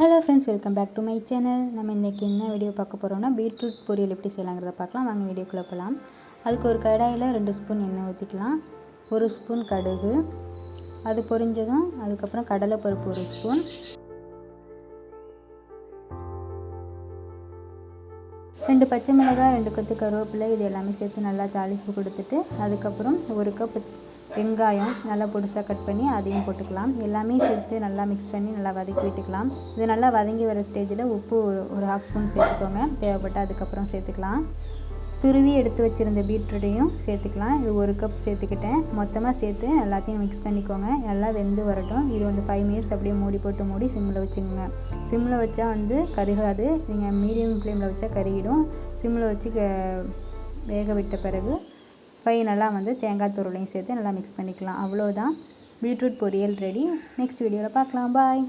Hello friends, welcome back to my channel. நம்ம இன்றைக்கி என்ன வீடியோ பார்க்க போகிறோம்னா பீட்ரூட் பொரியல் எப்படி செய்யலாங்கிறத பார்க்கலாம். வாங்க வீடியோக்குள்ளே போகலாம். அதுக்கு ஒரு கடாயில் 2 ஸ்பூன் எண்ணெய் ஊற்றிக்கலாம். 1 ஸ்பூன் கடுகு, அது பொரிஞ்சதும் அதுக்கப்புறம் கடலைப்பருப்பு 1 ஸ்பூன், 2 பச்சை மிளகாய், 2 கொத்து கருவேப்பிலை, இது எல்லாமே சேர்த்து நல்லா தாளிப்பு கொடுத்துட்டு அதுக்கப்புறம் 1 கப் வெங்காயம் நல்லா பொடிசாக கட் பண்ணி அதையும் போட்டுக்கலாம். எல்லாமே சேர்த்து நல்லா மிக்ஸ் பண்ணி நல்லா வதக்கி விட்டுக்கலாம். இது நல்லா வதங்கி வர ஸ்டேஜில் உப்பு ஒரு 1/2 ஸ்பூன் சேர்த்துக்கோங்க. தேவைப்பட்டால் அதுக்கப்புறம் சேர்த்துக்கலாம். துருவி எடுத்து வச்சுருந்த பீட்ரூட்டையும் சேர்த்துக்கலாம். இது 1 கப் சேர்த்துக்கிட்டேன். மொத்தமாக சேர்த்து எல்லாத்தையும் மிக்ஸ் பண்ணிக்கோங்க. நல்லா வெந்து வரட்டும். இது 5 மினிட்ஸ் அப்படியே மூடி சிம்மில் வச்சுக்கோங்க. சிம்மில் வச்சா கருகாது. நீங்கள் மீடியம் ஃப்ளேமில் வச்சா கருகிடும். சிம்மில் வச்சு வேக விட்ட பிறகு ஃபைனலாக தேங்காய் துருளையும் சேர்த்து நல்லா மிக்ஸ் பண்ணிக்கலாம். அவ்வளோதான், பீட்ரூட் பொரியல் ரெடி. நெக்ஸ்ட் வீடியோவில் பார்க்கலாம். பாய்.